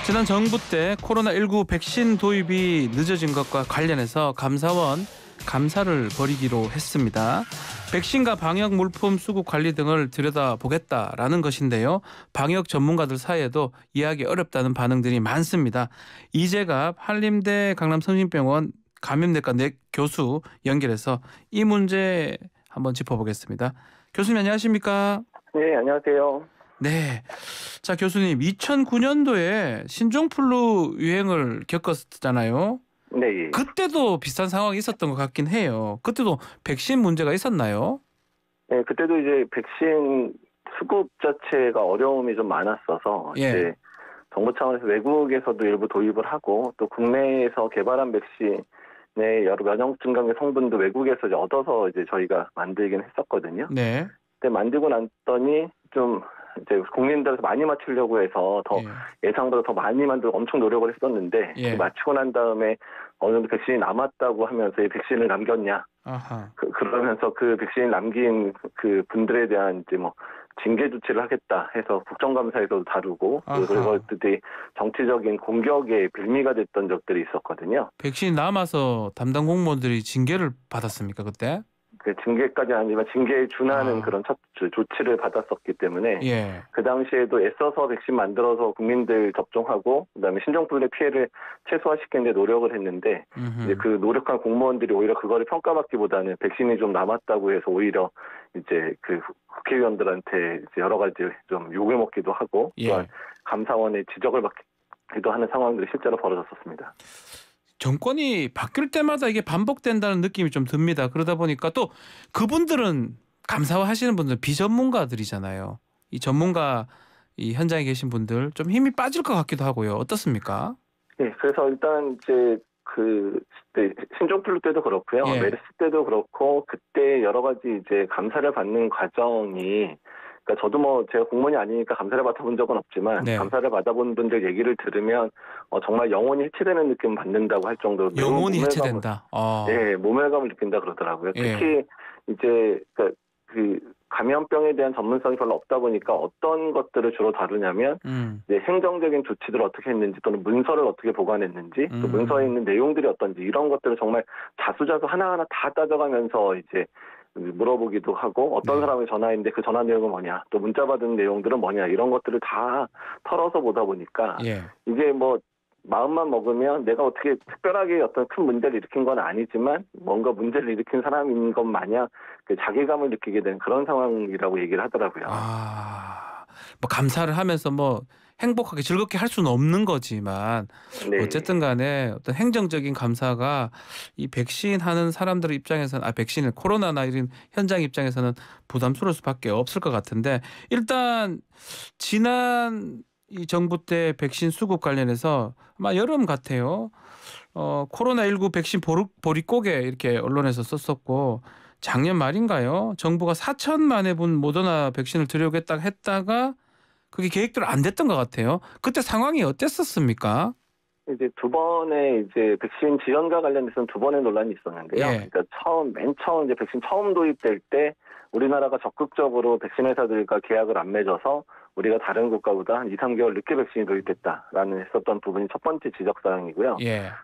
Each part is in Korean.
지난 정부 때 코로나19 백신 도입이 늦어진 것과 관련해서 감사원 감사를 벌이기로 했습니다. 백신과 방역 물품 수급 관리 등을 들여다보겠다라는 것인데요. 방역 전문가들 사이에도 이해하기 어렵다는 반응들이 많습니다. 이재갑 한림대 강남성심병원 감염내과 교수 연결해서 이 문제 한번 짚어보겠습니다. 교수님 안녕하십니까? 네, 안녕하세요. 네. 자, 교수님 2009년도에 신종플루 유행을 겪었잖아요. 네. 그때도 비슷한 상황이 있었던 것 같긴 해요. 그때도 백신 문제가 있었나요? 네, 그때도 이제 백신 수급 자체가 어려움이 좀 많았어서 이제 정부 차원에서 외국에서도 일부 도입을 하고 또 국내에서 개발한 백신의 여러 면역 증강의 성분도 외국에서 이제 얻어서 이제 저희가 만들긴 했었거든요. 네. 근데 만들고 났더니 좀 이제 국민들한테 많이 맞추려고 해서 더 예상보다 더 많이 만들고 엄청 노력을 했었는데 맞추고 난 다음에 어느 정도 백신이 남았다고 하면서 이 백신을 남겼냐? 아하. 그러면서 그 백신을 남긴 그 분들에 대한 이제 뭐 징계 조치를 하겠다 해서 국정감사에서도 다루고 그리고 그때 정치적인 공격의 빌미가 됐던 적들이 있었거든요. 백신이 남아서 담당 공무원들이 징계를 받았습니까 그때? 그 징계까지는 아니지만 징계에 준하는 그런 첫 조치를 받았었기 때문에 그 당시에도 애써서 백신 만들어서 국민들 접종하고 그다음에 신종플루의 피해를 최소화시키는 데 노력을 했는데 이제 그 노력한 공무원들이 오히려 그거를 평가받기보다는 백신이 좀 남았다고 해서 오히려 이제 그 국회의원들한테 이제 여러 가지 좀 욕을 먹기도 하고 또한 감사원의 지적을 받기도 하는 상황들이 실제로 벌어졌었습니다. 정권이 바뀔 때마다 이게 반복된다는 느낌이 좀 듭니다. 그러다 보니까 또 그분들은 감사하시는 분들은 비전문가들이잖아요. 이 전문가 이 현장에 계신 분들 좀 힘이 빠질 것 같기도 하고요. 어떻습니까? 네, 그래서 일단 이제 그 신종플루 때도 그렇고요. 메르스 때도 그렇고 그때 여러 가지 이제 감사를 받는 과정이 그러니까 저도 뭐 제가 공무원이 아니니까 감사를 받아본 적은 없지만 감사를 받아본 분들 얘기를 들으면 정말 영혼이 해체되는 느낌 받는다고 할 정도로 영혼이 해체된다. 네, 모멸감을 느낀다 그러더라고요. 특히 이제 그러니까 그 감염병에 대한 전문성이 별로 없다 보니까 어떤 것들을 주로 다루냐면 이제 행정적인 조치들을 어떻게 했는지 또는 문서를 어떻게 보관했는지 또 문서에 있는 내용들이 어떤지 이런 것들을 정말 자수자수 하나하나 다 따져가면서 이제 물어보기도 하고 어떤 사람이 전화했는데 그 전화 내용은 뭐냐 또 문자 받은 내용들은 뭐냐 이런 것들을 다 털어서 보다 보니까 이게 뭐 마음만 먹으면 내가 어떻게 특별하게 어떤 큰 문제를 일으킨 건 아니지만 뭔가 문제를 일으킨 사람인 것 마냥 그 자괴감을 느끼게 된 그런 상황이라고 얘기를 하더라고요. 뭐 감사를 하면서 뭐 행복하게 즐겁게 할 수는 없는 거지만 어쨌든 간에 어떤 행정적인 감사가 이 백신 하는 사람들 입장에서는 백신을 코로나나 이런 현장 입장에서는 부담스러울 수밖에 없을 것 같은데 일단 지난 이 정부 때 백신 수급 관련해서 아마 여름 같아요. 코로나19 백신 보릿고개 이렇게 언론에서 썼었고 작년 말인가요? 정부가 4천만 회분 모더나 백신을 들여오겠다 했다가 그게 계획대로 안 됐던 것 같아요. 그때 상황이 어땠었습니까? 이제 두 번의 이제 백신 지원과 관련해서는 두 번의 논란이 있었는데요. 그러니까 맨 처음 이제 백신 처음 도입될 때 우리나라가 적극적으로 백신 회사들과 계약을 안 맺어서 우리가 다른 국가보다 한 2, 3개월 늦게 백신이 도입됐다라는 했었던 부분이 첫 번째 지적사항이고요.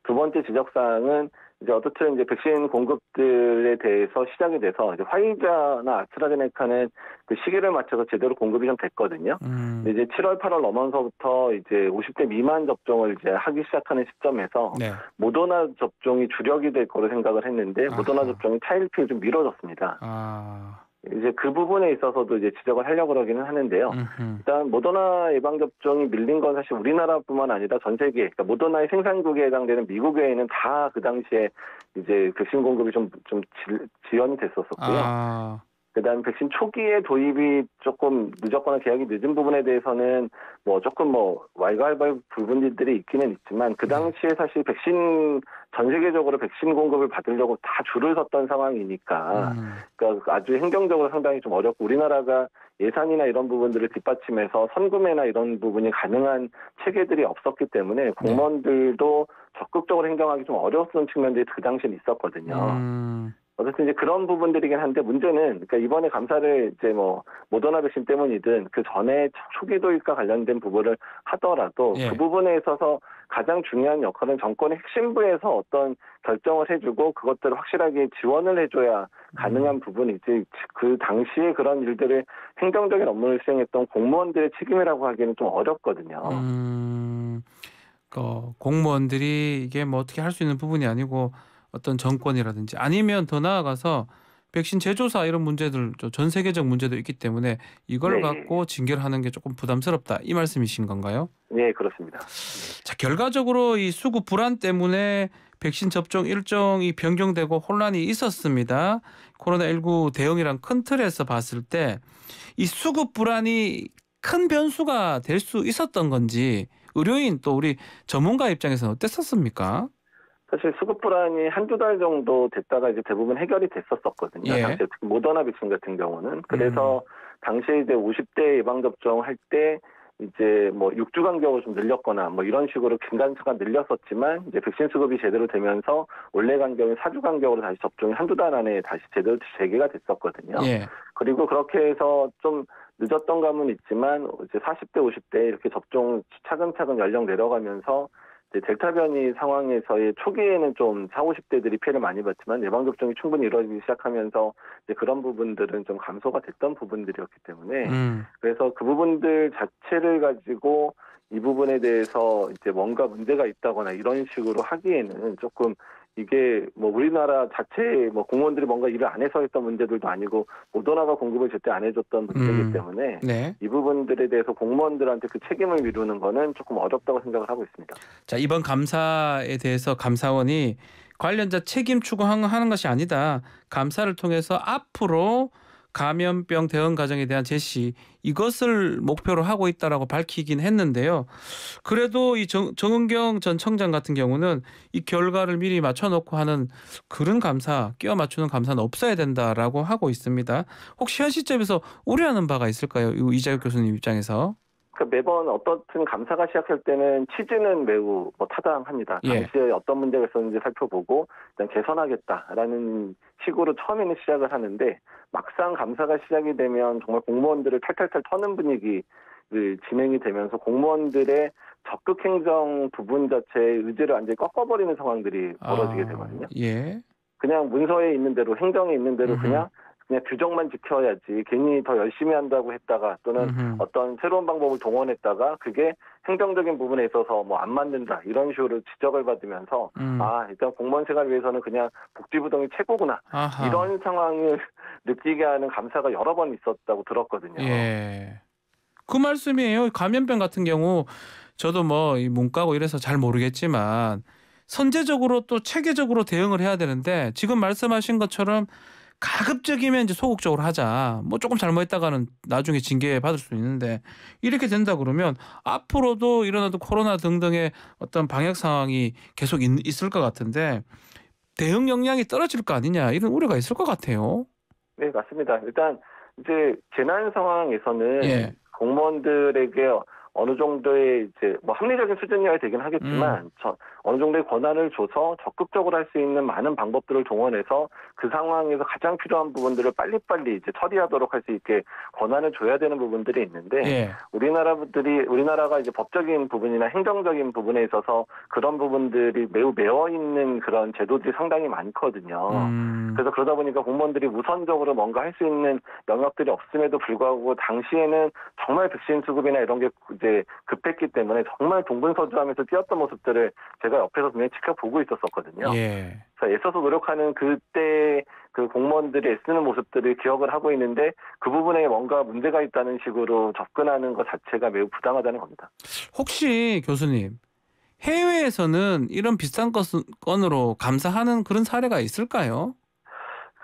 두 번째 지적사항은 이제 어떻든 이제 백신 공급들에 대해서 시작이 돼서 이제 화이자나 아스트라제네카는 그 시기를 맞춰서 제대로 공급이 좀 됐거든요. 근데 이제 7월, 8월 넘어서부터 이제 50대 미만 접종을 이제 하기 시작하는 시점에서 모더나 접종이 주력이 될 거로 생각을 했는데 모더나 접종이 차일피일 좀 미뤄졌습니다. 이제 그 부분에 있어서도 이제 지적을 하려고 그러기는 하는데요. 일단 모더나 예방접종이 밀린 건 사실 우리나라뿐만 아니라 전 세계, 그러니까 모더나의 생산국에 해당되는 미국 외에는 다 그 당시에 이제 백신 공급이 좀 지연이 됐었었고요. 그다음 백신 초기에 도입이 조금 늦었거나 계약이 늦은 부분에 대해서는 뭐 조금 뭐 왈가왈부할 부분들이 있기는 있지만 그 당시에 사실 백신 전 세계적으로 백신 공급을 받으려고 다 줄을 섰던 상황이니까 그러니까 아주 행정적으로 상당히 좀 어렵고 우리나라가 예산이나 이런 부분들을 뒷받침해서 선구매나 이런 부분이 가능한 체계들이 없었기 때문에 공무원들도 적극적으로 행정하기 좀 어려웠던 측면들이 그 당시엔 있었거든요. 어쨌든 이제 그런 부분들이긴 한데 문제는 그러니까 이번에 감사를 이제 뭐 모더나 백신 때문이든 그 전에 초기 도입과 관련된 부분을 하더라도 그 예. 부분에 있어서 가장 중요한 역할은 정권의 핵심부에서 어떤 결정을 해주고 그것들을 확실하게 지원을 해줘야 가능한 부분이지 그 당시에 그런 일들을 행정적인 업무를 수행했던 공무원들의 책임이라고 하기에는 좀 어렵거든요. 공무원들이 이게 뭐 어떻게 할 수 있는 부분이 아니고 어떤 정권이라든지 아니면 더 나아가서 백신 제조사 이런 문제들 전 세계적 문제도 있기 때문에 이걸 네, 갖고 징계를 하는 게 조금 부담스럽다 이 말씀이신 건가요? 네 그렇습니다. 자, 결과적으로 이 수급 불안 때문에 백신 접종 일정이 변경되고 혼란이 있었습니다. 코로나19 대응이란 큰 틀에서 봤을 때 이 수급 불안이 큰 변수가 될 수 있었던 건지 의료인 또 우리 전문가 입장에서는 어땠었습니까? 사실 수급 불안이 한두 달 정도 됐다가 이제 대부분 해결이 됐었거든요. 예. 당시에 특히 모더나 백신 같은 경우는. 그래서 당시에 이제 50대 예방접종 할 때 이제 뭐 6주 간격을 좀 늘렸거나 뭐 이런 식으로 기간차가 늘렸었지만 이제 백신 수급이 제대로 되면서 원래 간격인 4주 간격으로 다시 접종이 한두 달 안에 다시 제대로 재개가 됐었거든요. 예. 그리고 그렇게 해서 좀 늦었던 감은 있지만 이제 40대, 50대 이렇게 접종 차근차근 연령 내려가면서 이제 델타 변이 상황에서의 초기에는 좀 40, 50대들이 피해를 많이 봤지만 예방접종이 충분히 이루어지기 시작하면서 이제 그런 부분들은 좀 감소가 됐던 부분들이었기 때문에 그래서 그 부분들 자체를 가지고 이 부분에 대해서 이제 뭔가 문제가 있다거나 이런 식으로 하기에는 조금 이게 뭐 우리나라 자체 뭐 공무원들이 뭔가 일을 안 해서 했던 문제들도 아니고 모더나가 공급을 제때 안 해줬던 문제이기 때문에 네. 이 부분들에 대해서 공무원들한테 그 책임을 미루는 거는 조금 어렵다고 생각을 하고 있습니다. 자, 이번 감사에 대해서 감사원이 관련자 책임 추구하는 것이 아니다. 감사를 통해서 앞으로 감염병 대응 과정에 대한 제시 이것을 목표로 하고 있다라고 밝히긴 했는데요. 그래도 이 정은경 전 청장 같은 경우는 이 결과를 미리 맞춰놓고 하는 그런 감사, 끼워 맞추는 감사는 없어야 된다라고 하고 있습니다. 혹시 현 시점에서 우려하는 바가 있을까요? 이자혁 교수님 입장에서. 매번 어떻든 감사가 시작할 때는 취지는 매우 타당합니다. 예. 당시에 어떤 문제가 있었는지 살펴보고 일단 개선하겠다라는 식으로 처음에는 시작을 하는데 막상 감사가 시작이 되면 정말 공무원들을 탈탈탈 터는 분위기 진행이 되면서 공무원들의 적극 행정 부분 자체의 의지를 완전히 꺾어버리는 상황들이 벌어지게 되거든요. 예. 그냥 문서에 있는 대로 행정에 있는 대로 그냥 규정만 지켜야지 괜히 더 열심히 한다고 했다가 또는 어떤 새로운 방법을 동원했다가 그게 행정적인 부분에 있어서 뭐 안 맞는다 이런 식으로 지적을 받으면서 일단 공무원 생활을 위해서는 그냥 복지부동이 최고구나 아하. 이런 상황을 느끼게 하는 감사가 여러 번 있었다고 들었거든요. 예. 그 말씀이에요. 감염병 같은 경우 저도 뭐 이 문과고 이래서 잘 모르겠지만 선제적으로 또 체계적으로 대응을 해야 되는데 지금 말씀하신 것처럼 가급적이면 이제 소극적으로 하자. 뭐 조금 잘못했다가는 나중에 징계 받을 수 있는데 이렇게 된다 그러면 앞으로도 일어나도 코로나 등등의 어떤 방역 상황이 계속 있을 것 같은데 대응 역량이 떨어질 거 아니냐 이런 우려가 있을 것 같아요. 네, 맞습니다. 일단 이제 재난 상황에서는 예. 공무원들에게 어느 정도의 이제 뭐 합리적인 수준이어야 되긴 하겠지만 어느 정도의 권한을 줘서 적극적으로 할 수 있는 많은 방법들을 동원해서 그 상황에서 가장 필요한 부분들을 빨리빨리 이제 처리하도록 할 수 있게 권한을 줘야 되는 부분들이 있는데 예. 우리나라가 이제 법적인 부분이나 행정적인 부분에 있어서 그런 부분들이 매우 매어 있는 그런 제도들이 상당히 많거든요. 그래서 그러다 보니까 공무원들이 우선적으로 뭔가 할 수 있는 영역들이 없음에도 불구하고 당시에는 정말 백신 수급이나 이런 게 이제 급했기 때문에 정말 동분서주하면서 뛰었던 모습들을 제가 옆에서 분명히 지켜보고 있었거든요. 예. 그래서 애써서 노력하는 그때 그 공무원들이 애쓰는 모습들을 기억을 하고 있는데 그 부분에 뭔가 문제가 있다는 식으로 접근하는 것 자체가 매우 부당하다는 겁니다. 혹시 교수님 해외에서는 이런 비슷한 건으로 감사하는 그런 사례가 있을까요?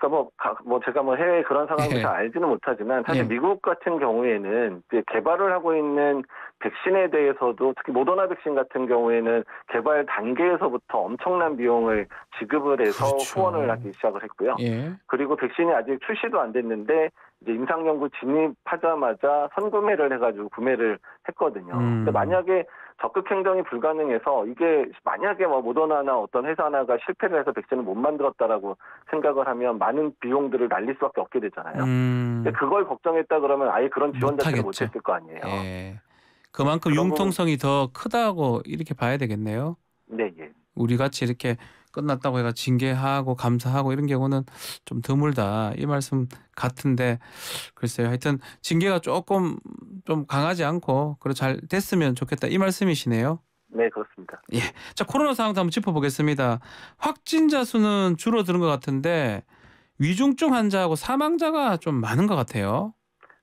그러니까 제가 해외 그런 상황도 잘 알지는 못하지만 사실 미국 같은 경우에는 이제 개발을 하고 있는 백신에 대해서도 특히 모더나 백신 같은 경우에는 개발 단계에서부터 엄청난 비용을 지급을 해서 그렇죠. 후원을 하기 시작을 했고요. 예. 그리고 백신이 아직 출시도 안 됐는데 이제 임상연구 진입하자마자 선구매를 해가지고 구매를 했거든요. 근데 만약에 적극 행정이 불가능해서 이게 만약에 뭐 모더나나 어떤 회사 하나가 실패를 해서 백신을 못 만들었다라고 생각을 하면 많은 비용들을 날릴 수밖에 없게 되잖아요. 근데 그걸 걱정했다 그러면 아예 그런 지원 자체를 못 했을 거 아니에요. 예. 그만큼 융통성이 더 크다고 이렇게 봐야 되겠네요. 네, 예. 우리 같이 이렇게 끝났다고 해가 징계하고 감사하고 이런 경우는 좀 드물다 이 말씀 같은데 글쎄요. 하여튼 징계가 조금 좀 강하지 않고 그리고 잘 됐으면 좋겠다 이 말씀이시네요. 네, 그렇습니다. 예. 자, 코로나 상황도 한번 짚어보겠습니다. 확진자 수는 줄어드는 것 같은데 위중증 환자하고 사망자가 좀 많은 것 같아요.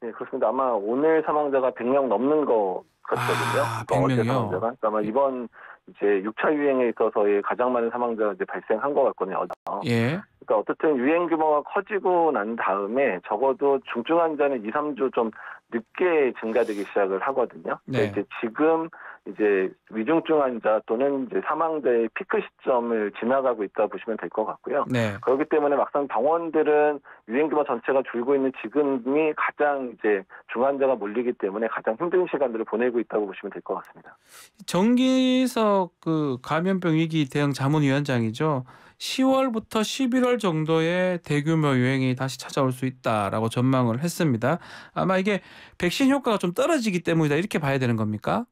네, 그렇습니다. 아마 오늘 사망자가 100명 넘는 것 같거든요. 아, 어제 100명이요? 사망자가. 아마 이번 이제 6차 유행에 있어서의 가장 많은 사망자가 이제 발생한 것 같거든요. 예. 그러니까 어쨌든 유행 규모가 커지고 난 다음에 적어도 중증 환자는 2, 3주 좀 늦게 증가되기 시작을 하거든요. 네. 이제 지금 이제 위중증 환자 또는 이제 사망자의 피크 시점을 지나가고 있다 보시면 될 것 같고요. 네. 그렇기 때문에 막상 병원들은 유행 규모 전체가 줄고 있는 지금이 가장 이제 중환자가 몰리기 때문에 가장 힘든 시간들을 보내고 있다고 보시면 될 것 같습니다. 정기석 그 감염병 위기 대응 자문위원장이죠. 10월부터 11월 정도의 대규모 유행이 다시 찾아올 수 있다라고 전망을 했습니다. 아마 이게 백신 효과가 좀 떨어지기 때문이다 이렇게 봐야 되는 겁니까?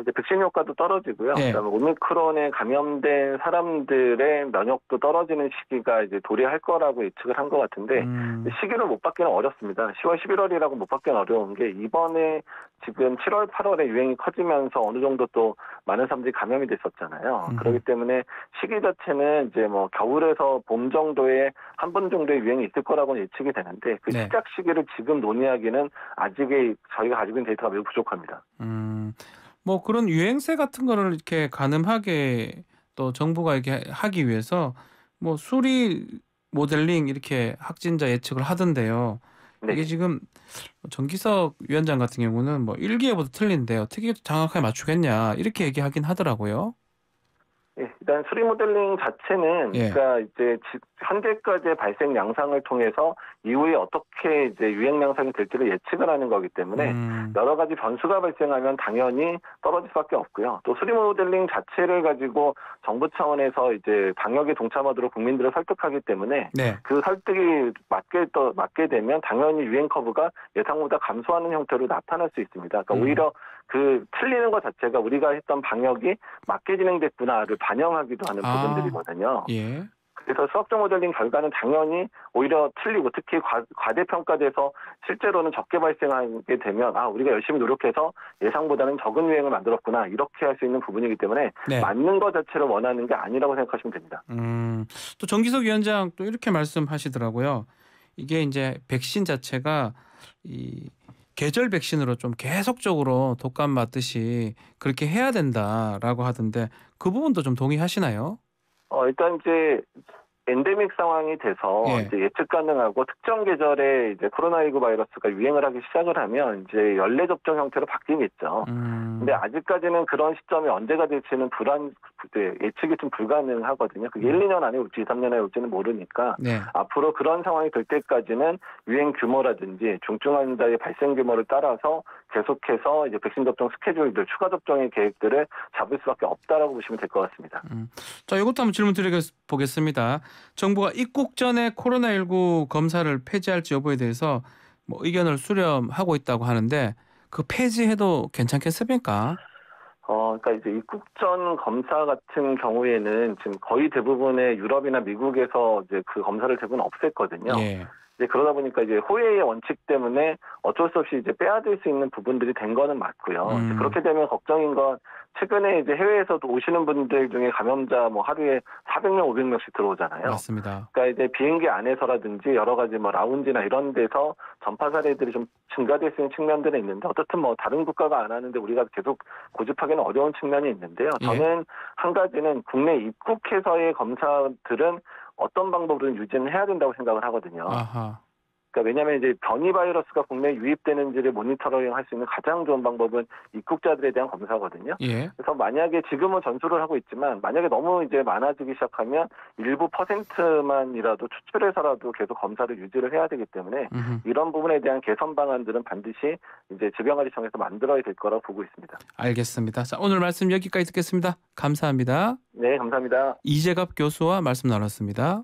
이제 백신 효과도 떨어지고요. 네. 그다음에 오미크론에 감염된 사람들의 면역도 떨어지는 시기가 이제 도래할 거라고 예측을 한 것 같은데 시기를 못 받기는 어렵습니다. 10월, 11월이라고 못 받기는 어려운 게 이번에 지금 7월, 8월에 유행이 커지면서 어느 정도 또 많은 사람들이 감염이 됐었잖아요. 그렇기 때문에 시기 자체는 이제 뭐 겨울에서 봄 정도에 한 번 정도의 유행이 있을 거라고는 예측이 되는데 그 네. 시작 시기를 지금 논의하기는 아직의 저희가 가지고 있는 데이터가 매우 부족합니다. 뭐 그런 유행세 같은 거를 이렇게 가늠하게 또 정부가 이렇게 하기 위해서 뭐 수리 모델링 이렇게 확진자 예측을 하던데요. 네. 이게 지금 정기석 위원장 같은 경우는 뭐 일기예보도 틀린데 어떻게 정확하게 맞추겠냐 이렇게 얘기하긴 하더라고요. 예, 일단 수리 모델링 자체는 예. 그러니까 이제 현재까지의 발생 양상을 통해서 이후에 어떻게 이제 유행 양상이 될지를 예측을 하는 거기 때문에 여러 가지 변수가 발생하면 당연히 떨어질 수밖에 없고요. 또 수리 모델링 자체를 가지고 정부 차원에서 이제 방역에 동참하도록 국민들을 설득하기 때문에 네. 그 설득이 맞게 되면 당연히 유행 커브가 예상보다 감소하는 형태로 나타날 수 있습니다. 그러니까 오히려 그 틀리는 것 자체가 우리가 했던 방역이 맞게 진행됐구나를 반영하기도 하는 부분들이거든요. 예. 그래서 수학적 모델링 결과는 당연히 오히려 틀리고 특히 과대평가돼서 실제로는 적게 발생하게 되면 우리가 열심히 노력해서 예상보다는 적은 유행을 만들었구나 이렇게 할 수 있는 부분이기 때문에 네. 맞는 것 자체를 원하는 게 아니라고 생각하시면 됩니다. 또 정기석 위원장 또 이렇게 말씀하시더라고요. 이게 이제 백신 자체가 이 계절 백신으로 좀 계속적으로 독감 맞듯이 그렇게 해야 된다라고 하던데 그 부분도 좀 동의하시나요? 일단 이제 엔데믹 상황이 돼서 이제 예측 가능하고 특정 계절에 이제 코로나19 바이러스가 유행을 하기 시작을 하면 이제 연례 접종 형태로 바뀌겠죠. 근데 아직까지는 그런 시점이 언제가 될지는 예측이 좀 불가능하거든요. 그게 1, 2년 안에 올지 2, 3년 안에 올지는 모르니까 네. 앞으로 그런 상황이 될 때까지는 유행 규모라든지 중증 환자의 발생 규모를 따라서 계속해서 이제 백신 접종 스케줄들, 추가 접종의 계획들을 잡을 수밖에 없다라고 보시면 될 것 같습니다. 자, 이것도 한번 질문 드려보겠습니다. 정부가 입국 전에 코로나19 검사를 폐지할지 여부에 대해서 뭐 의견을 수렴하고 있다고 하는데 그 폐지해도 괜찮겠습니까? 그러니까 이제 입국 전 검사 같은 경우에는 지금 거의 대부분의 유럽이나 미국에서 이제 그 검사를 대부분 없앴거든요. 예. 이제 그러다 보니까 이제 호혜의 원칙 때문에 어쩔 수 없이 이제 빼앗을 수 있는 부분들이 된 거는 맞고요. 이제 그렇게 되면 걱정인 건 최근에 이제 해외에서도 오시는 분들 중에 감염자 뭐 하루에 400명, 500명씩 들어오잖아요. 맞습니다. 그러니까 이제 비행기 안에서라든지 여러 가지 뭐 라운지나 이런 데서 전파 사례들이 좀 증가될 수 있는 측면들은 있는데 어떻든 뭐 다른 국가가 안 하는데 우리가 계속 고집하기는 어려운 측면이 있는데요. 저는 한 가지는 국내 입국해서의 검사들은 어떤 방법으로든 유지는 해야 된다고 생각을 하거든요. 아하. 그러니까 왜냐하면 이제 변이 바이러스가 국내에 유입되는지를 모니터링할 수 있는 가장 좋은 방법은 입국자들에 대한 검사거든요. 예. 그래서 만약에 지금은 전수를 하고 있지만 만약에 너무 이제 많아지기 시작하면 일부 퍼센트만이라도 추출해서라도 계속 검사를 유지를 해야 되기 때문에 이런 부분에 대한 개선 방안들은 반드시 이제 질병관리청에서 만들어야 될 거라고 보고 있습니다. 알겠습니다. 자, 오늘 말씀 여기까지 듣겠습니다. 감사합니다. 네, 감사합니다. 이재갑 교수와 말씀 나눴습니다.